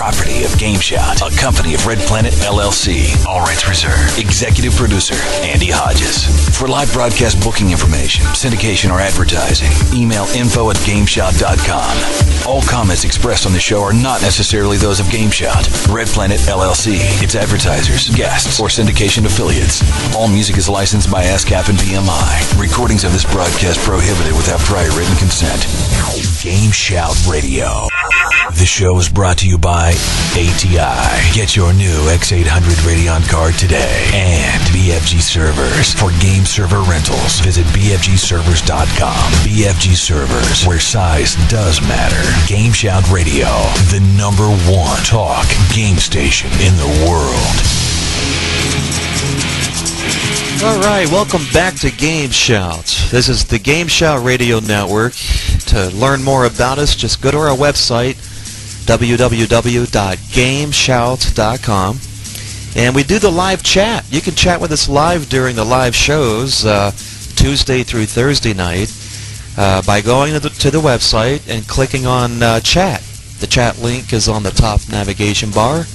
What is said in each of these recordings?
property of GameShout, a company of Red Planet LLC. All rights reserved. Executive producer, Andy Hodges. For live broadcast booking information, syndication, or advertising, email info@gameshout.com. All comments expressed on the show are not necessarily those of GameShout, Red Planet LLC, its advertisers, guests, or syndication affiliates. All music is licensed by ASCAP and BMI. Recordings of this broadcast prohibited without prior written consent. GameShout Radio. The show is brought to you by ATI. Get your new X800 Radeon card today. And BFG Servers. For game server rentals, visit BFGServers.com. BFG Servers, where size does matter. GameShout Radio, the #1 talk game station in the world. Alright, welcome back to GameShout. This is the GameShout Radio Network. To learn more about us, just go to our website, www.gameshout.com. And we do the live chat. You can chat with us live during the live shows, Tuesday through Thursday night, by going to the website and clicking on chat. The chat link is on the top navigation bar.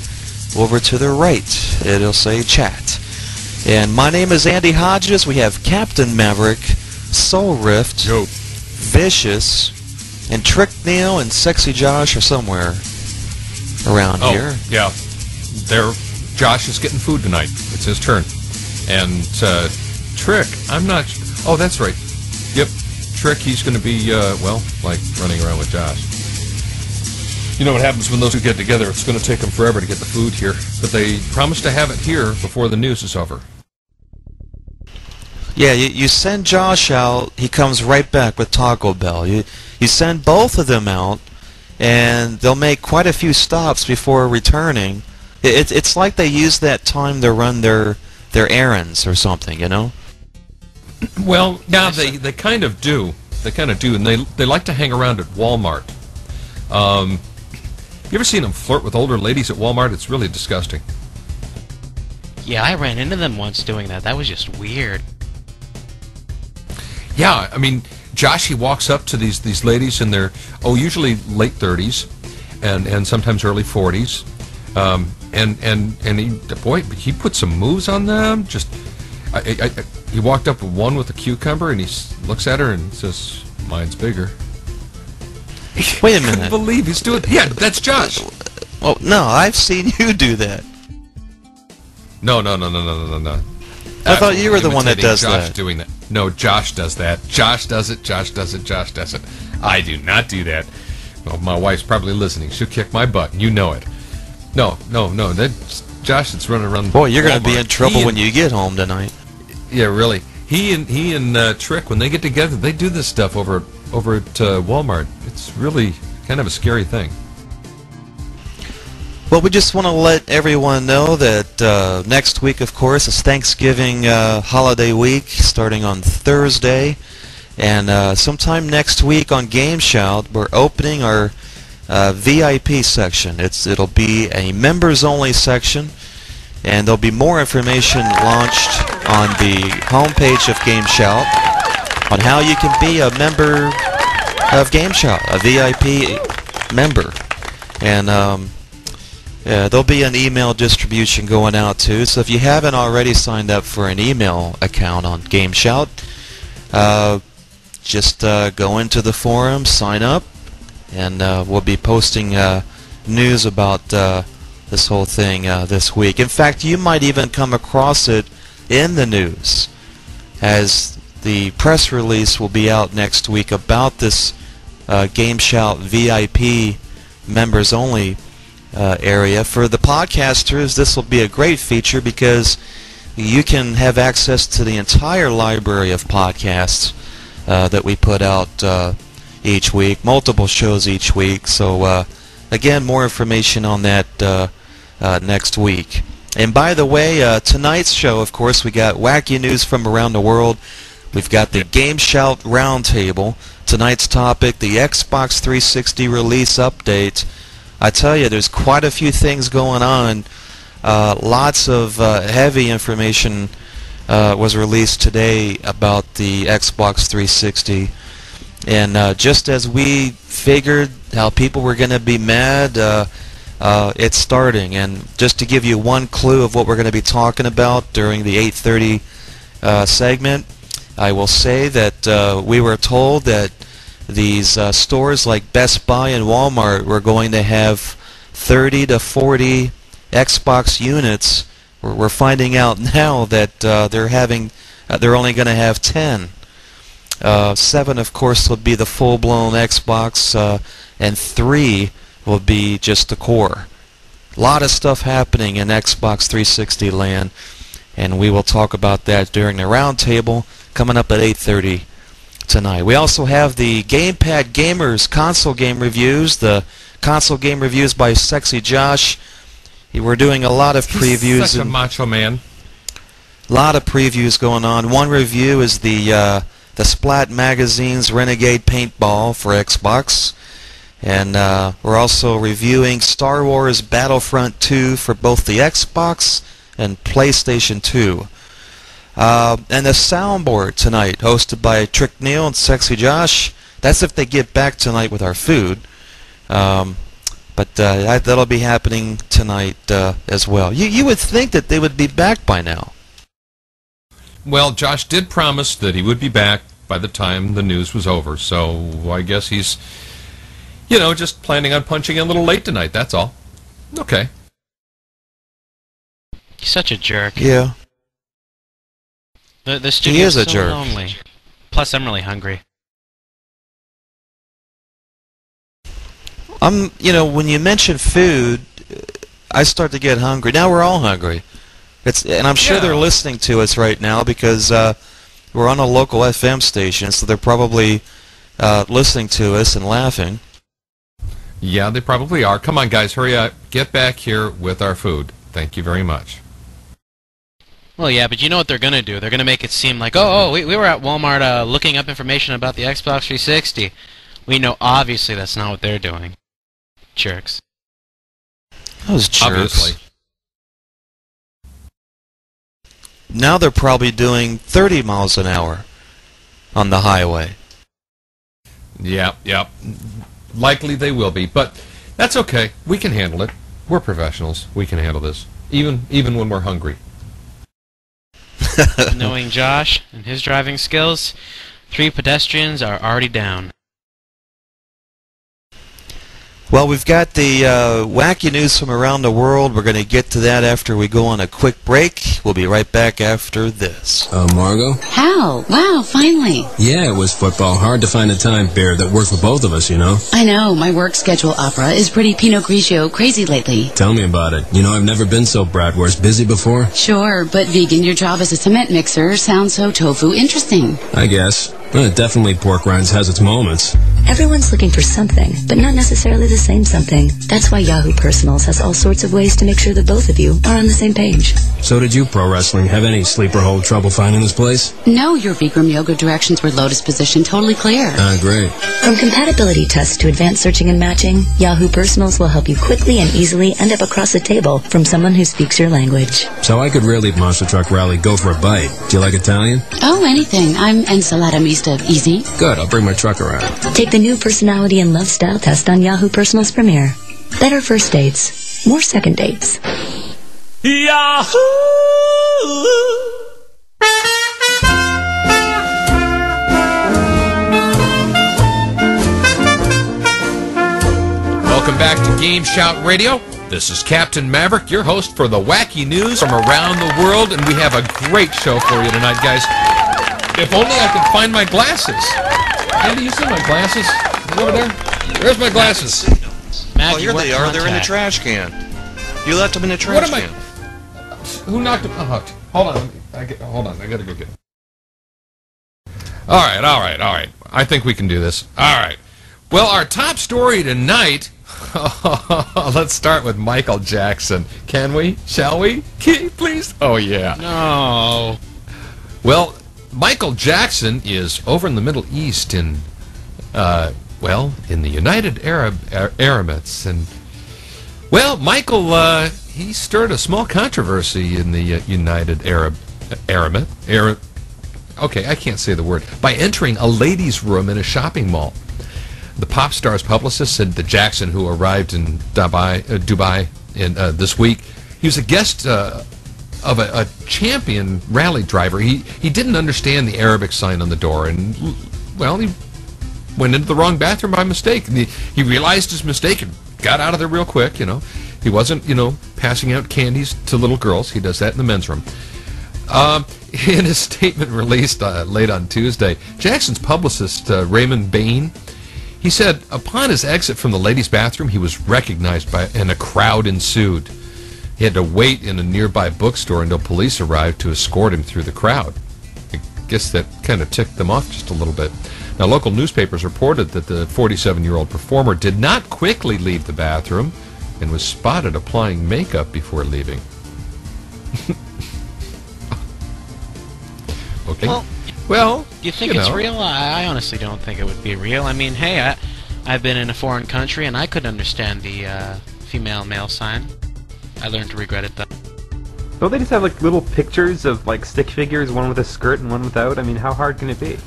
Over to the right, it'll say chat. And my name is Andy Hodges. We have Captain Maverick, Soulrift, Vicious, and TrickNeal and SexyJosh are somewhere around here. Yeah. Josh is getting food tonight. It's his turn. And Trick, I'm not... Oh, that's right. Yep. Trick, he's going to be, like running around with Josh. You know what happens when those two get together? It's going to take them forever to get the food here. But they promised to have it here before the news is over. Yeah, you send Josh out, he comes right back with Taco Bell. You send both of them out, and they'll make quite a few stops before returning. It's like they use that time to run their errands or something, you know? Well, yeah, they kind of do. They kind of do, and they like to hang around at Walmart. You ever seen them flirt with older ladies at Walmart? It's really disgusting. Yeah, I ran into them once doing that. That was just weird. Yeah, I mean, Josh, he walks up to these ladies in their, usually late 30s and sometimes early 40s. And he put some moves on them. Just, he walked up with one with a cucumber, and he looks at her and says, "Mine's bigger." Wait a minute. I couldn't believe he's doing that. Yeah, that's Josh. Oh, no, I've seen you do that. No. I thought you were the one that does Josh that. Doing that. No, Josh does that. Josh does it. Josh does it. Josh does it. I do not do that. Well, my wife's probably listening. She'll kick my butt. You know it. No. That's Josh that's running around. Boy, you're going to be in trouble when you get home tonight. Yeah, really. He and Trick, when they get together, they do this stuff over at Walmart. It's really kind of a scary thing. Well, we just want to let everyone know that next week, of course, is Thanksgiving holiday week, starting on Thursday. And sometime next week on GameShout, we're opening our VIP section. It'll be a members-only section, and there'll be more information launched on the homepage of GameShout on how you can be a member of GameShout, a VIP member. And there'll be an email distribution going out too, so if you haven't already signed up for an email account on GameShout, just go into the forum, sign up, and we'll be posting news about this whole thing this week. In fact, you might even come across it in the news, as the press release will be out next week about this GameShout VIP members only area. For the podcasters, this will be a great feature because you can have access to the entire library of podcasts that we put out each week, multiple shows each week. So again, more information on that next week. And by the way, tonight's show, of course, we got wacky news from around the world. We've got the GameShout Roundtable. Tonight's topic, the Xbox 360 release update. I tell you, there's quite a few things going on. Lots of heavy information was released today about the Xbox 360. And just as we figured how people were going to be mad it's starting. And just to give you one clue of what we're going to be talking about during the 8:30 segment, I will say that we were told that these stores like Best Buy and Walmart were going to have 30 to 40 Xbox units. We're finding out now that they're only going to have 10. 7, of course, will be the full-blown Xbox, and 3 will be just the core. A lot of stuff happening in Xbox 360 land, and we will talk about that during the roundtable coming up at 8:30 tonight. We also have the Gamepad Gamers console game reviews, the console game reviews by SexyJosh. We're doing a lot of previews. He's such a macho man. A lot of previews going on. One review is the Splat Magazine's Renegade Paintball for Xbox. And we're also reviewing Star Wars Battlefront 2 for both the Xbox and PlayStation 2. And the soundboard tonight, hosted by TrickNeal and SexyJosh. That's if they get back tonight with our food. But that'll be happening tonight as well. You would think that they would be back by now. Well, Josh did promise that he would be back by the time the news was over, so I guess he's, just planning on punching in a little late tonight, that's all. Okay. He's such a jerk. Yeah. The studio's He is a so jerk. lonely. Plus, I'm really hungry. When you mention food, I start to get hungry. Now we're all hungry. And I'm sure they're listening to us right now because we're on a local FM station, so they're probably listening to us and laughing. Yeah, they probably are. Come on, guys, hurry up. Get back here with our food. Thank you very much. Well, yeah, but you know what they're going to do? They're going to make it seem like, we were at Walmart looking up information about the Xbox 360. We know obviously that's not what they're doing. Jerks. Those jerks. Obviously. Now they're probably doing 30 miles an hour on the highway. Yeah. Likely they will be, but that's okay. We can handle it. We're professionals. We can handle this, even when we're hungry. Knowing Josh and his driving skills, 3 pedestrians are already down. Well, we've got the wacky news from around the world. We're going to get to that after we go on a quick break. We'll be right back after this. Margot? Hal, wow, finally. Yeah, it was football. Hard to find a time, Bear, that worked for both of us, I know, my work schedule, Opera, is pretty Pinot Grigio crazy lately. Tell me about it. I've never been so bratwurst busy before. Sure, but vegan, your job as a cement mixer sounds so tofu interesting. I guess. Definitely pork rinds has its moments. Everyone's looking for something, but not necessarily the same something. That's why Yahoo Personals has all sorts of ways to make sure that both of you are on the same page. So did you, Pro Wrestling, have any sleeper hold trouble finding this place? No, your Bikram yoga directions were lotus position totally clear. Great. From compatibility tests to advanced searching and matching, Yahoo Personals will help you quickly and easily end up across the table from someone who speaks your language. So I could really, Monster Truck Rally, go for a bite. Do you like Italian? Oh, anything. I'm ensalada mista easy. Good, I'll bring my truck around. Take the new personality and love style test on Yahoo Personals Premiere. Better first dates, more second dates. Yahoo! Welcome back to GameShout Radio. This is Captain Maverick, your host for the wacky news from around the world, and we have a great show for you tonight, guys. If only I could find my glasses. Andy, you see my glasses? Over there? Where's my glasses? Matt, Here they are. They're in the trash can. You left them in the trash can. Who knocked them out? Hold on. Hold on. I gotta go get them. All right. I think we can do this. All right. Well, our top story tonight. Let's start with Michael Jackson. Can we? Shall we? Please? Oh, yeah. No. Well, Michael Jackson is over in the Middle East in the United Arab Emirates. And, well, Michael, he stirred a small controversy in the United Arab Okay, I can't say the word. By entering a ladies' room in a shopping mall. The pop star's publicist said that Jackson, who arrived in Dubai this week, he was a guest of a champion rally driver. He didn't understand the Arabic sign on the door, and, well, he went into the wrong bathroom by mistake. And he realized his mistake and got out of there real quick, you know. He wasn't, you know, passing out candies to little girls. He does that in the men's room. In a statement released late on Tuesday, Jackson's publicist, Raymond Bain, he said upon his exit from the ladies' bathroom, he was recognized and a crowd ensued. He had to wait in a nearby bookstore until police arrived to escort him through the crowd. I guess that kind of ticked them off just a little bit. Now, local newspapers reported that the 47-year-old performer did not quickly leave the bathroom and was spotted applying makeup before leaving. Okay. Well, you think it's real? I honestly don't think it would be real. I mean, hey, I've been in a foreign country and I couldn't understand the female-male sign. I learned to regret it, though. Don't they just have like little pictures of like stick figures, one with a skirt and one without? I mean, how hard can it be?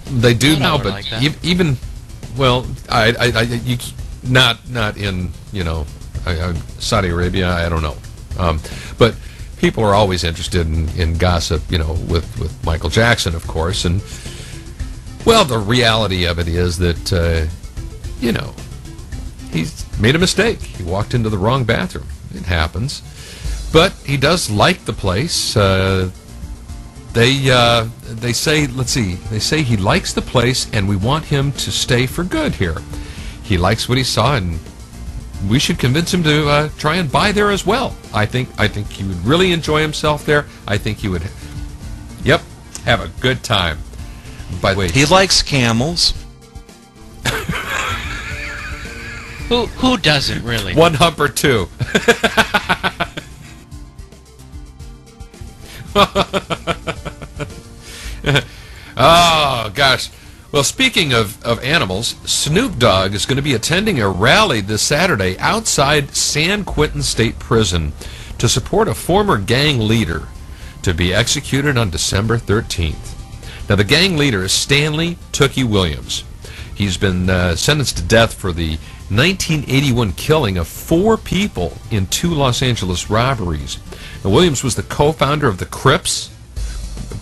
They do now, but like even well, not in, you know, Saudi Arabia. I don't know, but people are always interested in gossip, you know, with Michael Jackson, of course, and well, the reality of it is that you know, he's made a mistake. He walked into the wrong bathroom. It happens, but he does like the place. They say, let's see, they say he likes the place and we want him to stay for good here. He likes what he saw and we should convince him to try and buy there as well. I think he would really enjoy himself there. I think he would, yep, have a good time. By the way, he likes camels. Who doesn't really? One hump or two. Oh, gosh. Well, speaking of animals, Snoop Dogg is going to be attending a rally this Saturday outside San Quentin State Prison to support a former gang leader to be executed on December 13th. Now, the gang leader is Stanley Tookie Williams. He's been sentenced to death for the 1981 killing of 4 people in 2 Los Angeles robberies. Now, Williams was the co-founder of the Crips,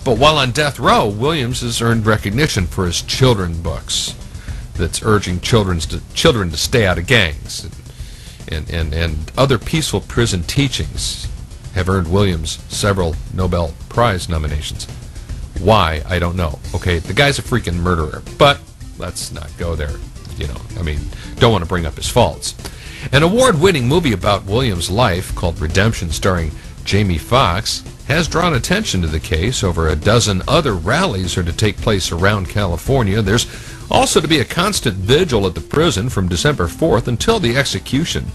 but while on death row, Williams has earned recognition for his children books that's urging children to stay out of gangs. And other peaceful prison teachings have earned Williams several Nobel Prize nominations. Why? I don't know. Okay, the guy's a freaking murderer, but let's not go there. You know, I mean, don't want to bring up his faults. An award-winning movie about Williams' life called Redemption, starring Jamie Foxx, has drawn attention to the case. Over a dozen other rallies are to take place around California. There's also to be a constant vigil at the prison from December 4th until the execution.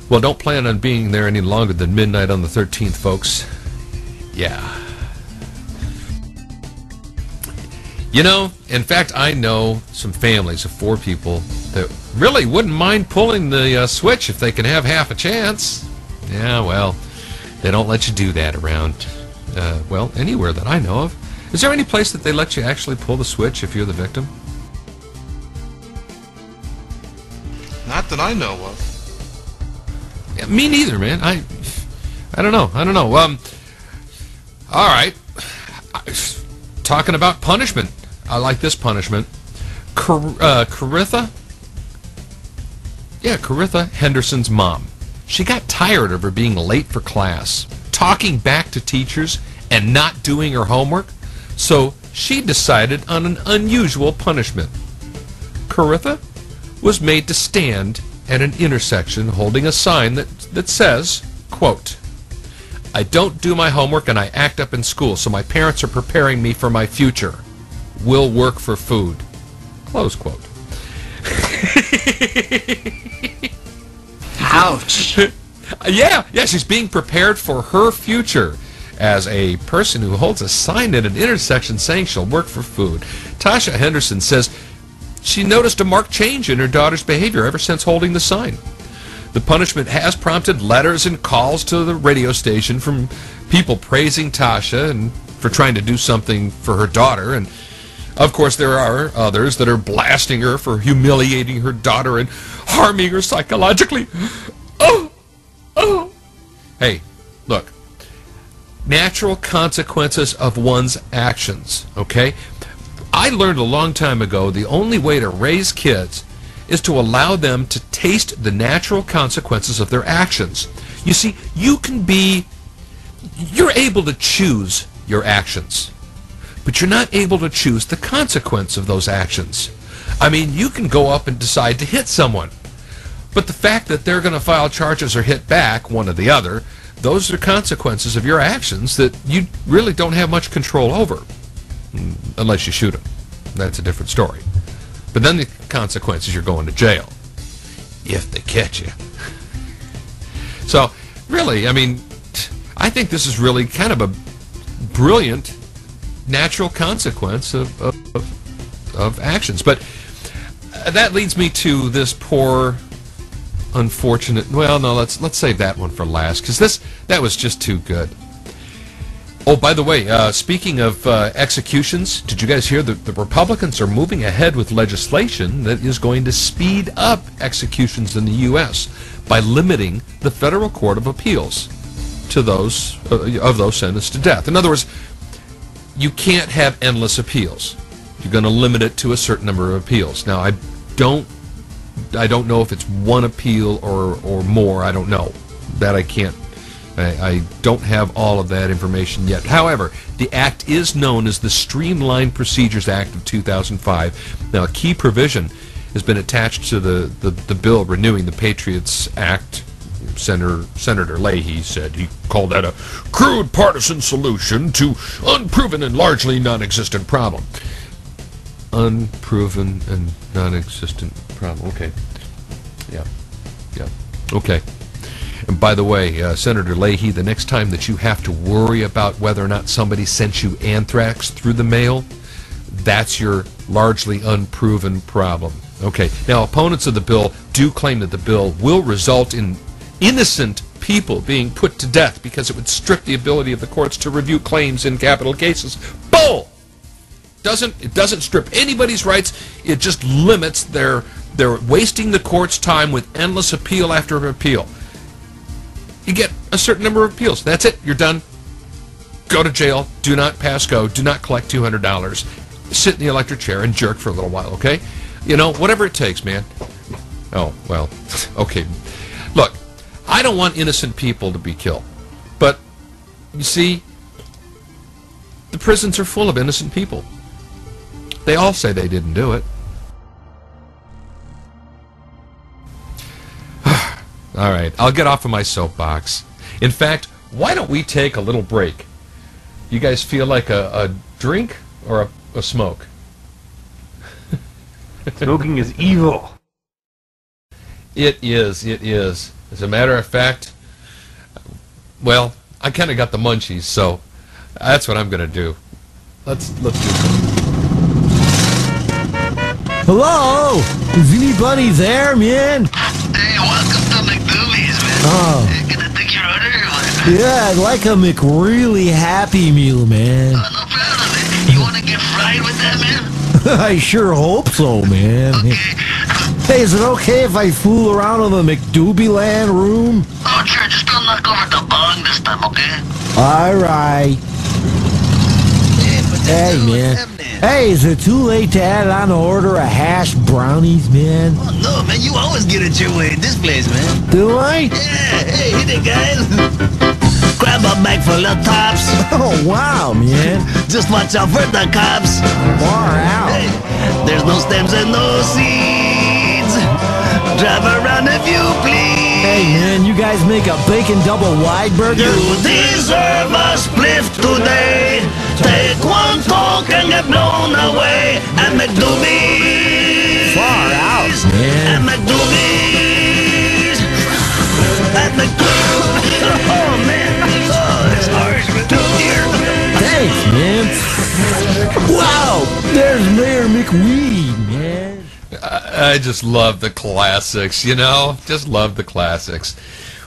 Well, don't plan on being there any longer than midnight on the 13th, folks. Yeah. You know, in fact, I know some families of 4 people that really wouldn't mind pulling the switch if they can have half a chance. Yeah, well, they don't let you do that around, well, anywhere that I know of. Is there any place that they let you actually pull the switch if you're the victim? Not that I know of. Yeah, me neither, man. I don't know. All right. Talking about punishment. I like this punishment. Caritha? Yeah, Caritha Henderson's mom. She got tired of her being late for class, talking back to teachers, and not doing her homework, so she decided on an unusual punishment. Caritha was made to stand at an intersection holding a sign that says, quote, "I don't do my homework and I act up in school, so my parents are preparing me for my future. Will work for food." Close quote. Ouch. Yeah, she's being prepared for her future as a person who holds a sign at an intersection saying she'll work for food. Tasha Henderson says she noticed a marked change in her daughter's behavior ever since holding the sign. The punishment has prompted letters and calls to the radio station from people praising Tasha and for trying to do something for her daughter. And Of course, there are others that are blasting her for humiliating her daughter and harming her psychologically. Oh! Hey, look. Natural consequences of one's actions, okay? I learned a long time ago the only way to raise kids is to allow them to taste the natural consequences of their actions. You see, you're able to choose your actions, but you're not able to choose the consequence of those actions. I mean, you can go up and decide to hit someone, but the fact that they're going to file charges or hit back, one or the other, those are consequences of your actions that you really don't have much control over, unless you shoot them. That's a different story. But then the consequences, you're going to jail, if they catch you. So, really, I mean, I think this is really kind of a brilliant natural consequence of actions. But that leads me to this poor, unfortunate. Well, no, let's save that one for last, because that was just too good. Oh, by the way, speaking of executions, did you guys hear that the Republicans are moving ahead with legislation that is going to speed up executions in the U.S. by limiting the Federal Court of Appeals to those sentenced to death? In other words, you can't have endless appeals. You're going to limit it to a certain number of appeals. Now, I don't know if it's one appeal or more. I don't know. That I can't. I don't have all of that information yet. However, the act is known as the Streamlined Procedures Act of 2005. Now, a key provision has been attached to the bill renewing the Patriots Act. Senator Leahy said he called that a crude partisan solution to unproven and largely non-existent problem. Unproven and non-existent problem. Okay. Yeah. Okay. And by the way, Senator Leahy, the next time that you have to worry about whether or not somebody sent you anthrax through the mail, that's your largely unproven problem. Okay. Now, opponents of the bill do claim that the bill will result in innocent people being put to death because it would strip the ability of the courts to review claims in capital cases. Bull! It doesn't strip anybody's rights. It just limits they're wasting the court's time with endless appeal after appeal. You get a certain number of appeals. That's it. You're done. Go to jail. Do not pass go. Do not collect $200. Sit in the electric chair and jerk for a little while, okay? You know, whatever it takes, man. Oh, well, okay. Look, I don't want innocent people to be killed. But, you see, the prisons are full of innocent people. They all say they didn't do it. All right, I'll get off of my soapbox. In fact, why don't we take a little break? You guys feel like a drink or a smoke? Smoking is evil. It is. As a matter of fact, well, I kind of got the munchies, so that's what I'm going to do. Let's do something. Hello? Is anybody there, man? Hey, welcome to McDoomies, man. Oh. Gonna take your order or what? Yeah, I'd like a McReally Happy Meal, man. Oh, no problem, man. You wanna get fried with that, man? I sure hope so, man. Okay. Hey, is it okay if I fool around in the McDoobie-land room? Oh, sure. Just don't knock over the bong this time, okay? All right. Hey, man. Hey, is it too late to add on an order of hash brownies, man? Oh, no, man. You always get it your way in this place, man. Do I? Yeah. Hey, hit it, guys. Grab a bag full of tops. Oh, wow, man. Just watch out for the cops. Far out. Hey, there's no stems and no seeds. Drive around if you please. Hey, man, you guys make a bacon double wide burger? You deserve a spliff today. Take one talk and get blown away at McDoomies. Far out, man. At McDoomies. At McDoomies. Oh, man. Oh, it's ours. Thanks, man. Wow, there's Mayor McWeed, man. I just love the classics, you know? Just love the classics.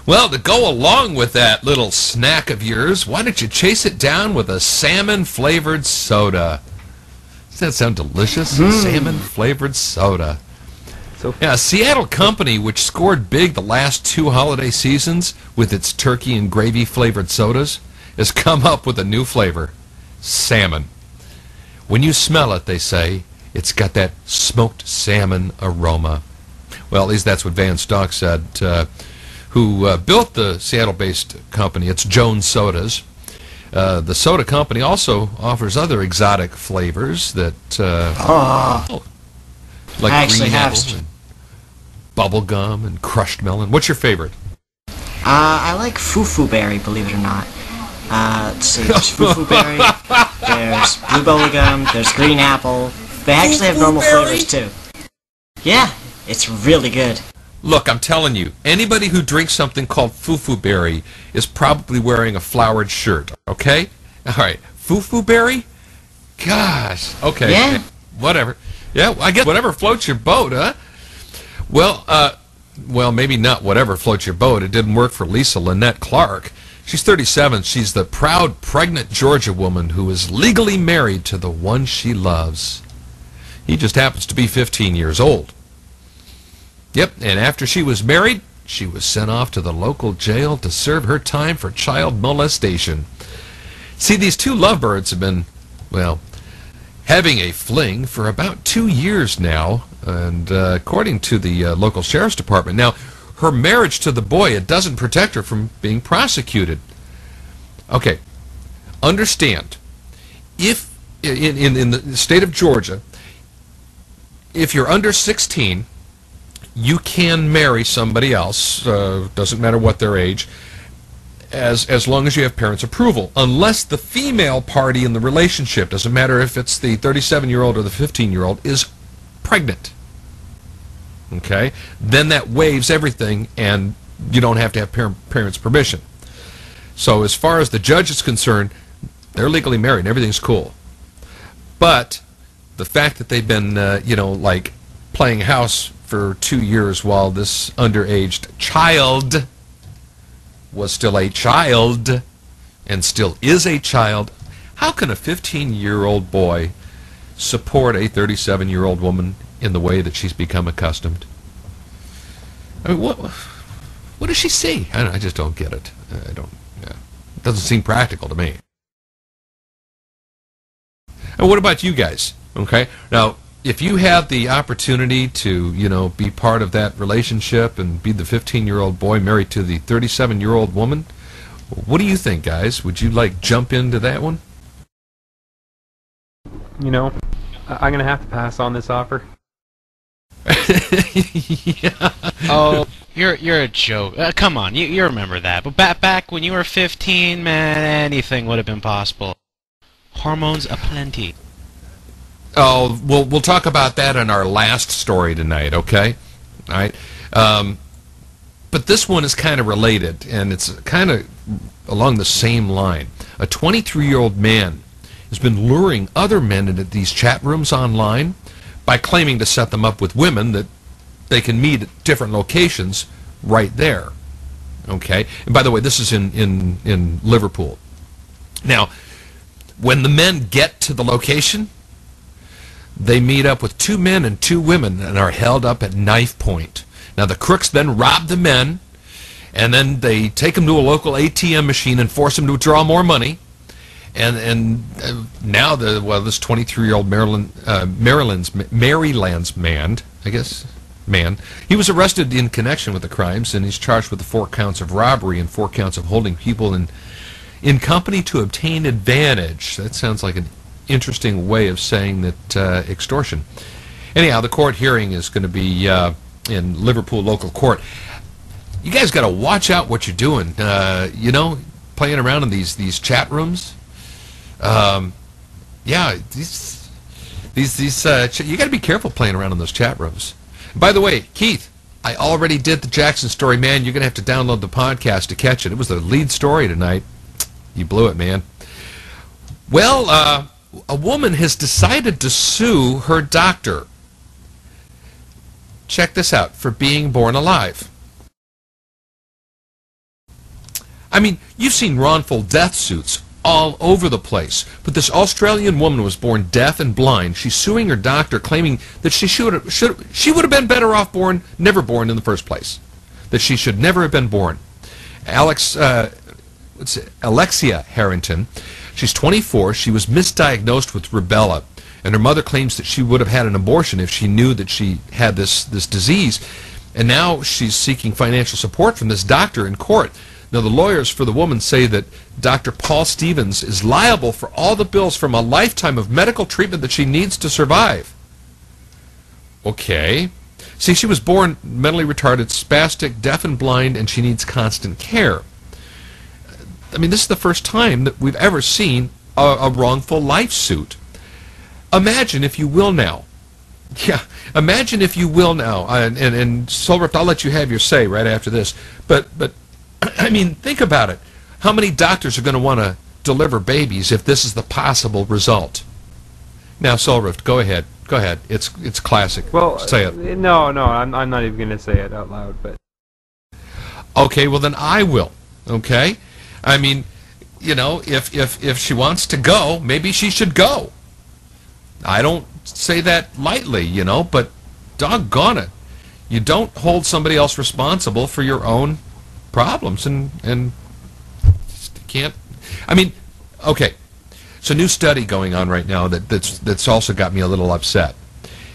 Well, to go along with that little snack of yours, why don't you chase it down with a salmon-flavored soda? Does that sound delicious? Salmon-flavored soda. Yeah, a Seattle company which scored big the last 2 holiday seasons with its turkey and gravy-flavored sodas has come up with a new flavor, salmon. When you smell it, they say, it's got that smoked salmon aroma. Well, at least that's what Van Stock said, who built the Seattle-based company. It's Jones Sodas. The soda company also offers other exotic flavors that, like I actually green have apple and bubble gum and crushed melon. What's your favorite? I like fufu berry, believe it or not. Let's see, there's fufu berry, there's blue bubble gum, there's green apple. They actually have normal flavors too. Yeah, it's really good. Look, I'm telling you, anybody who drinks something called fufu berry is probably wearing a flowered shirt, okay? All right, fufu berry? Gosh, okay. Yeah. Whatever. Yeah, I guess whatever floats your boat, huh? Well, maybe not whatever floats your boat. It didn't work for Lisa Lynette Clark. She's 37. She's the proud, pregnant Georgia woman who is legally married to the one she loves. He just happens to be 15 years old. Yep, and after she was married, she was sent off to the local jail to serve her time for child molestation. See, these two lovebirds have been, well, having a fling for about 2 years now, and according to the local sheriff's department. Now, her marriage to the boy, it doesn't protect her from being prosecuted. Okay, understand, if in the state of Georgia, if you're under 16, you can marry somebody else, doesn't matter what their age, as long as you have parents' approval, unless the female party in the relationship, doesn't matter if it's the 37-year-old or the 15-year-old, is pregnant. Okay? Then that waives everything, and you don't have to have parents' permission. So as far as the judge is concerned, they're legally married and everything's cool. But the fact that they've been, like playing house for 2 years while this underaged child was still a child and still is a child, how can a 15-year-old boy support a 37-year-old woman in the way that she's become accustomed? I mean, what does she see? I just don't get it. It doesn't seem practical to me. And what about you guys? Okay, now if you have the opportunity to, be part of that relationship and be the 15-year-old boy married to the 37-year-old woman, what do you think, guys? Would you jump into that one? I'm going to have to pass on this offer. Yeah. Oh, you're a joke. Come on, you remember that. But back when you were 15, man, anything would have been possible. Hormones aplenty. Oh, we'll talk about that in our last story tonight, okay? All right. But this one is kind of related, and it's kind of along the same line. A 23-year-old man has been luring other men into these chat rooms online by claiming to set them up with women that they can meet at different locations right there. Okay? And by the way, this is in Liverpool. Now, when the men get to the location, they meet up with 2 men and 2 women and are held up at knife point. Now, the crooks then rob the men, and then they take them to a local ATM machine and force them to withdraw more money. And now this 23-year-old Maryland's man, he was arrested in connection with the crimes, and he's charged with 4 counts of robbery and 4 counts of holding people in company to obtain advantage. That sounds like an interesting way of saying that extortion. Anyhow, the court hearing is going to be in Liverpool local court. You guys got to watch out what you're doing. Playing around in these chat rooms. Yeah, these you got to be careful playing around in those chat rooms. By the way, Keith, I already did the Jackson story, man. You're going to have to download the podcast to catch it. It was the lead story tonight. You blew it, man. Well, a woman has decided to sue her doctor. Check this out, for being born alive. I mean, you've seen wrongful death suits all over the place. But this Australian woman was born deaf and blind. She's suing her doctor, claiming that she would have been better off never born in the first place. That she should never have been born. Alexia Harrington, she's 24. She was misdiagnosed with rubella, and her mother claims that she would have had an abortion if she knew that she had this disease. And now she's seeking financial support from this doctor in court. Now, the lawyers for the woman say that Dr. Paul Stevens is liable for all the bills from a lifetime of medical treatment that she needs to survive. Okay. See, she was born mentally retarded, spastic, deaf and blind, and she needs constant care. I mean, this is the first time that we've ever seen a wrongful life suit. Imagine, if you will now. Yeah, imagine if you will now. And Soulrift, I'll let you have your say right after this. But I mean, think about it. How many doctors are going to want to deliver babies if this is the possible result? Now, Soulrift, go ahead. Go ahead. It's classic. Well, say it. No, I'm not even going to say it out loud. But okay, well then I will. Okay, I mean, you know, if she wants to go, maybe she should go. I don't say that lightly, you know, but doggone it, you don't hold somebody else responsible for your own problems, and can't. I mean, okay. So, new study going on right now that's also got me a little upset.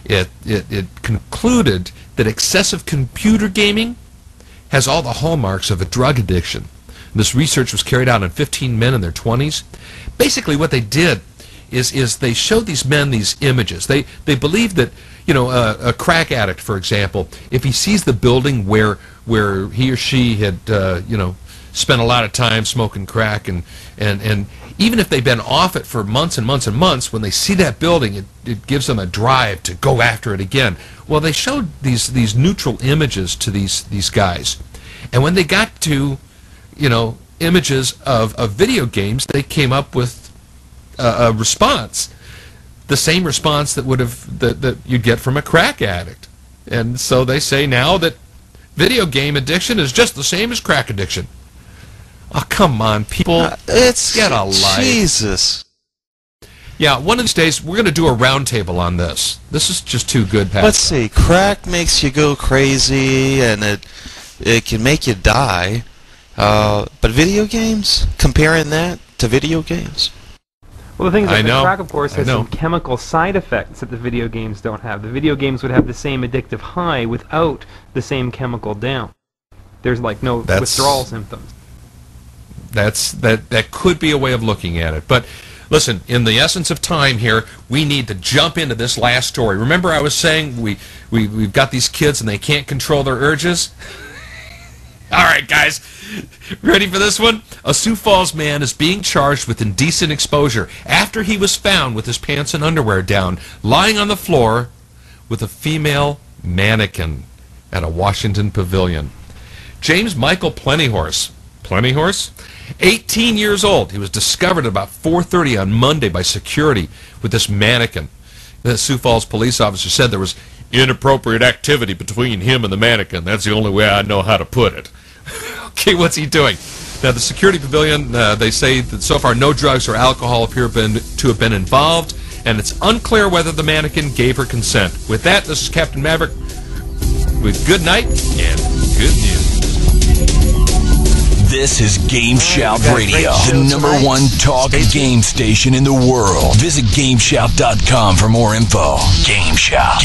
It concluded that excessive computer gaming has all the hallmarks of a drug addiction. This research was carried out on 15 men in their 20s. Basically, what they did is they showed these men these images. They believe that, you know, a crack addict, for example, if he sees the building where he or she had you know, spent a lot of time smoking crack, and even if they've been off it for months and months and months, when they see that building, it gives them a drive to go after it again. Well, they showed these neutral images to these guys, and when they got to, you know, images of video games, they came up with a response, the same response that you'd get from a crack addict. And so they say now that video game addiction is just the same as crack addiction. Oh, come on, people. Get a life. Jesus. Yeah, one of these days we're going to do a roundtable on this. This is just too good, Pat. Let's see. Crack makes you go crazy, and it can make you die. But video games? Comparing that to video games? Well, the thing is that the crack, of course, has some chemical side effects that the video games don't have. The video games would have the same addictive high without the same chemical down. There's like no withdrawal symptoms. That could be a way of looking at it. But listen, in the essence of time here, we need to jump into this last story. Remember I was saying we've got these kids and they can't control their urges? All right, guys, ready for this one? A Sioux Falls man is being charged with indecent exposure after he was found with his pants and underwear down, lying on the floor with a female mannequin at a Washington pavilion. James Michael Plentyhorse, 18 years old. He was discovered at about 4:30 on Monday by security with this mannequin. The Sioux Falls police officer said there was inappropriate activity between him and the mannequin. That's the only way I know how to put it. Okay, what's he doing? Now, the security pavilion, they say that so far no drugs or alcohol appear to have been involved, and it's unclear whether the mannequin gave her consent. With that, this is Captain Maverick with good night and good news. This is GameShout Radio, the #1 talk game station in the world. Visit GameShout.com for more info. GameShout.